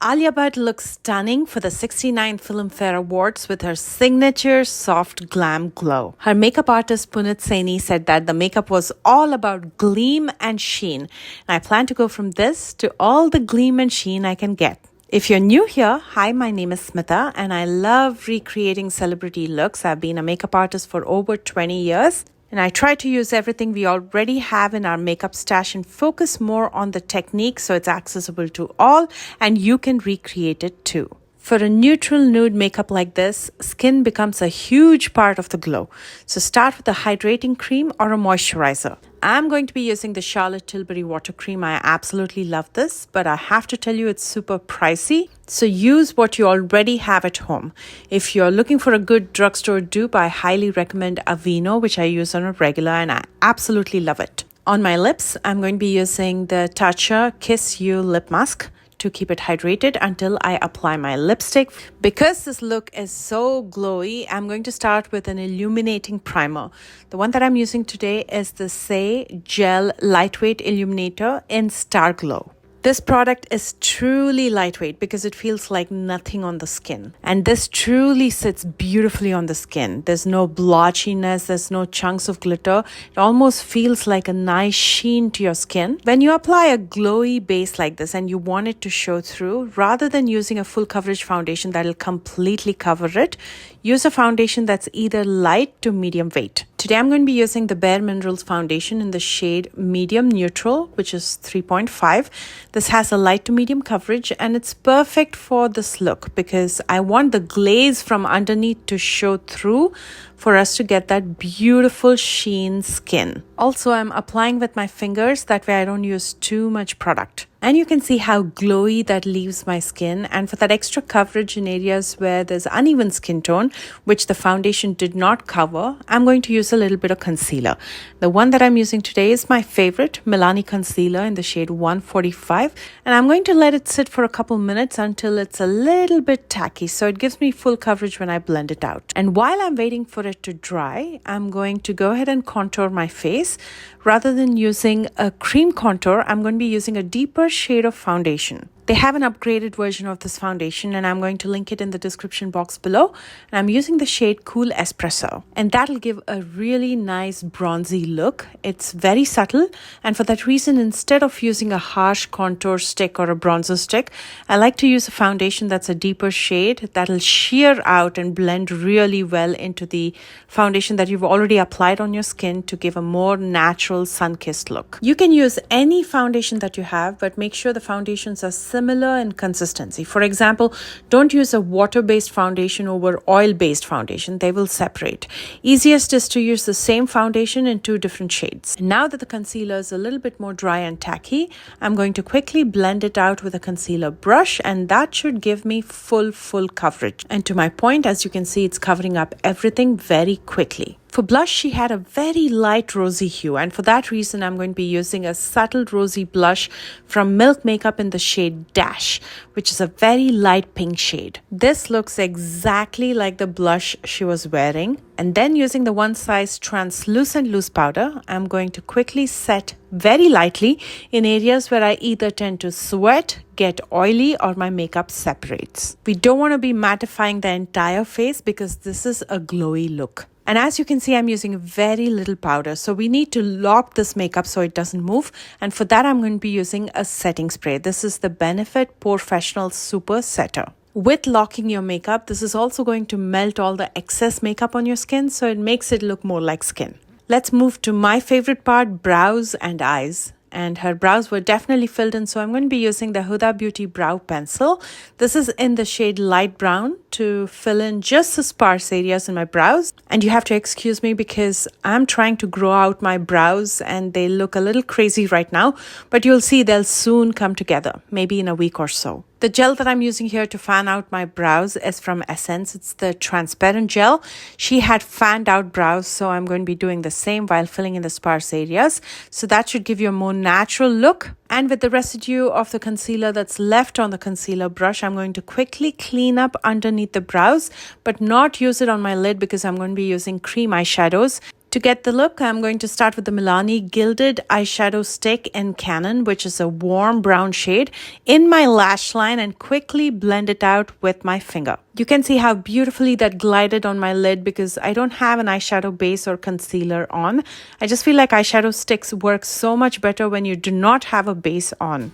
Alia Bhatt looks stunning for the 69th Filmfare Awards with her signature soft glam glow. Her makeup artist Punit Saini said that the makeup was all about gleam and sheen. And I plan to go from this to all the gleam and sheen I can get. If you're new here, hi, my name is Smitha and I love recreating celebrity looks. I've been a makeup artist for over 20 years. And I try to use everything we already have in our makeup stash and focus more on the technique so it's accessible to all and you can recreate it too. For a neutral nude makeup like this, skin becomes a huge part of the glow. So start with a hydrating cream or a moisturizer. I'm going to be using the Charlotte Tilbury Water Cream. I absolutely love this, but I have to tell you it's super pricey. So use what you already have at home. If you're looking for a good drugstore dupe, I highly recommend Aveeno, which I use on a regular and I absolutely love it. On my lips, I'm going to be using the Tatcha Kiss You Lip Mask to keep it hydrated until I apply my lipstick. Because this look is so glowy, I'm going to start with an illuminating primer. The one that I'm using today is the Say Gel Lightweight Illuminator in Star Glow. This product is truly lightweight because it feels like nothing on the skin. And this truly sits beautifully on the skin. There's no blotchiness, there's no chunks of glitter. It almost feels like a nice sheen to your skin. When you apply a glowy base like this and you want it to show through, rather than using a full coverage foundation that'll completely cover it, use a foundation that's either light to medium weight. Today I'm going to be using the Bare Minerals foundation in the shade Medium Neutral, which is 3.5. This has a light to medium coverage and it's perfect for this look because I want the glaze from underneath to show through for us to get that beautiful sheen skin. Also, I'm applying with my fingers, that way I don't use too much product. And you can see how glowy that leaves my skin. And for that extra coverage in areas where there's uneven skin tone, which the foundation did not cover, I'm going to use a little bit of concealer. The one that I'm using today is my favorite, Milani Concealer in the shade 145. And I'm going to let it sit for a couple minutes until it's a little bit tacky. So it gives me full coverage when I blend it out. And while I'm waiting for it to dry, I'm going to go ahead and contour my face. Rather than using a cream contour, I'm going to be using a deeper shade of foundation. They have an upgraded version of this foundation and I'm going to link it in the description box below. And I'm using the shade Cool Espresso. And that'll give a really nice bronzy look. It's very subtle. And for that reason, instead of using a harsh contour stick or a bronzer stick, I like to use a foundation that's a deeper shade that'll sheer out and blend really well into the foundation that you've already applied on your skin to give a more natural sun-kissed look. You can use any foundation that you have, but make sure the foundations are similar in consistency. For example, don't use a water-based foundation over oil-based foundation. They will separate. Easiest is to use the same foundation in two different shades. Now that the concealer is a little bit more dry and tacky, I'm going to quickly blend it out with a concealer brush and that should give me full coverage. And to my point, as you can see, it's covering up everything very quickly. For blush, she had a very light rosy hue, and for that reason, I'm going to be using a subtle rosy blush from Milk Makeup in the shade Dash, which is a very light pink shade. This looks exactly like the blush she was wearing. And then using the One Size Translucent Loose Powder, I'm going to quickly set very lightly in areas where I either tend to sweat, get oily, or my makeup separates. We don't want to be mattifying the entire face because this is a glowy look. And as you can see, I'm using very little powder. So we need to lock this makeup so it doesn't move. And for that, I'm going to be using a setting spray. This is the Benefit Professional Super Setter. With locking your makeup, this is also going to melt all the excess makeup on your skin. So it makes it look more like skin. Let's move to my favorite part, brows and eyes. And her brows were definitely filled in, so I'm going to be using the Huda Beauty Brow Pencil. This is in the shade Light Brown to fill in just the sparse areas in my brows. And you have to excuse me because I'm trying to grow out my brows and they look a little crazy right now, but you'll see they'll soon come together, maybe in a week or so. The gel that I'm using here to fan out my brows is from Essence. It's the transparent gel. She had fanned out brows, so I'm going to be doing the same while filling in the sparse areas. So that should give you a more natural look. And with the residue of the concealer that's left on the concealer brush, I'm going to quickly clean up underneath the brows, but not use it on my lid because I'm going to be using cream eyeshadows. To get the look, I'm going to start with the Milani Gilded Eyeshadow Stick in Canon, which is a warm brown shade, in my lash line and quickly blend it out with my finger. You can see how beautifully that glided on my lid because I don't have an eyeshadow base or concealer on. I just feel like eyeshadow sticks work so much better when you do not have a base on.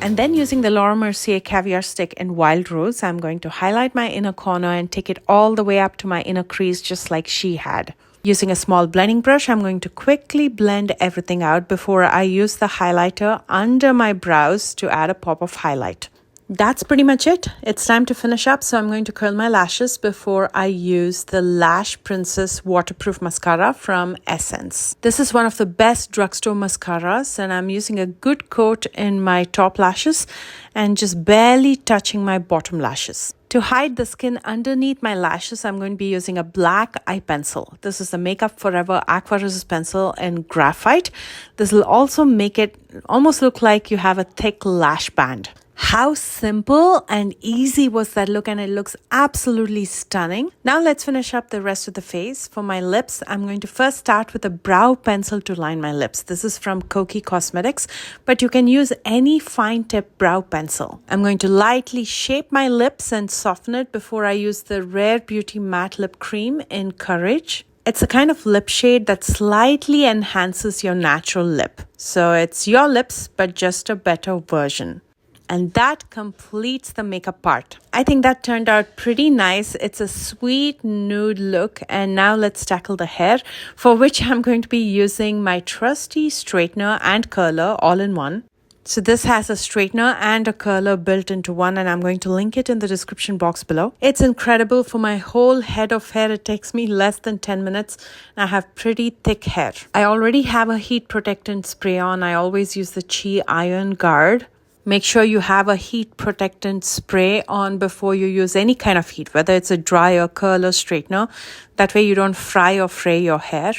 And then using the Laura Mercier Caviar Stick in Wild Rose, I'm going to highlight my inner corner and take it all the way up to my inner crease just like she had. Using a small blending brush, I'm going to quickly blend everything out before I use the highlighter under my brows to add a pop of highlight. That's pretty much it. It's time to finish up, so I'm going to curl my lashes before I use the Lash Princess Waterproof Mascara from Essence. This is one of the best drugstore mascaras, and I'm using a good coat in my top lashes and just barely touching my bottom lashes. To hide the skin underneath my lashes, I'm going to be using a black eye pencil. This is the Makeup Forever Aqua Resist Pencil in Graphite. This will also make it almost look like you have a thick lash band. How simple and easy was that look, and it looks absolutely stunning. Now let's finish up the rest of the face. For my lips, I'm going to first start with a brow pencil to line my lips. This is from COCO Cosmetics, but you can use any fine tip brow pencil. I'm going to lightly shape my lips and soften it before I use the Rare Beauty Matte Lip Cream in Courage. It's a kind of lip shade that slightly enhances your natural lip. So it's your lips, but just a better version. And that completes the makeup part. I think that turned out pretty nice. It's a sweet nude look. And now let's tackle the hair, for which I'm going to be using my trusty straightener and curler all in one. So this has a straightener and a curler built into one, and I'm going to link it in the description box below. It's incredible. For my whole head of hair, it takes me less than 10 minutes. And I have pretty thick hair. I already have a heat protectant spray on. I always use the Chi Iron Guard. Make sure you have a heat protectant spray on before you use any kind of heat, whether it's a dry or curl or straightener. That way you don't fry or fray your hair.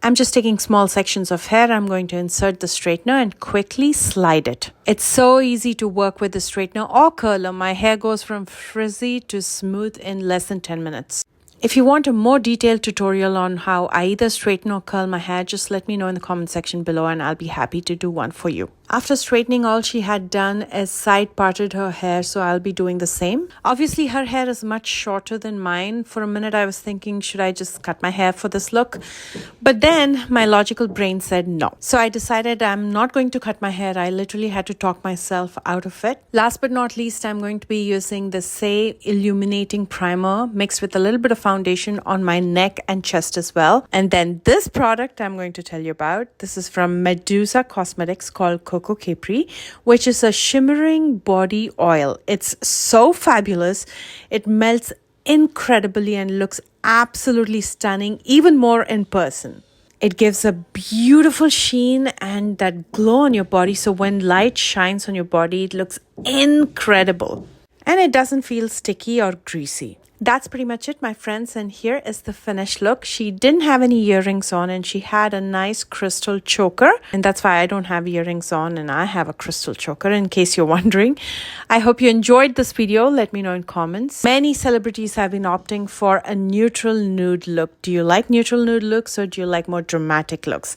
I'm just taking small sections of hair. I'm going to insert the straightener and quickly slide it. It's so easy to work with the straightener or curler. My hair goes from frizzy to smooth in less than 10 minutes. If you want a more detailed tutorial on how I either straighten or curl my hair, just let me know in the comment section below and I'll be happy to do one for you. After straightening, all she had done is side parted her hair, so I'll be doing the same. Obviously, her hair is much shorter than mine. For a minute, I was thinking, should I just cut my hair for this look? But then my logical brain said no. So I decided I'm not going to cut my hair. I literally had to talk myself out of it. Last but not least, I'm going to be using the Say Illuminating Primer mixed with a little bit of foundation on my neck and chest as well. And then this product I'm going to tell you about. This is from Medusa Cosmetics called COCO CAPRI, which is a shimmering body oil. It's so fabulous. It melts incredibly and looks absolutely stunning, even more in person. It gives a beautiful sheen and that glow on your body. So when light shines on your body, it looks incredible. And it doesn't feel sticky or greasy. That's pretty much it, my friends, and here is the finished look. She didn't have any earrings on and she had a nice crystal choker, and that's why I don't have earrings on and I have a crystal choker, in case you're wondering. I hope you enjoyed this video. Let me know in comments. Many celebrities have been opting for a neutral nude look. Do you like neutral nude looks or do you like more dramatic looks?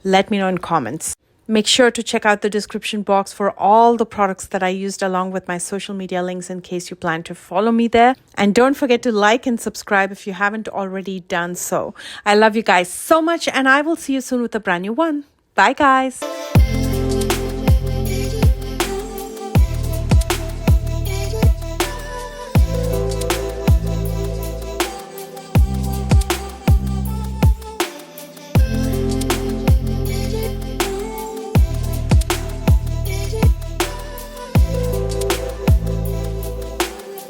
Let me know in comments. Make sure to check out the description box for all the products that I used, along with my social media links in case you plan to follow me there. And don't forget to like and subscribe if you haven't already done so. I love you guys so much, and I will see you soon with a brand new one. Bye guys.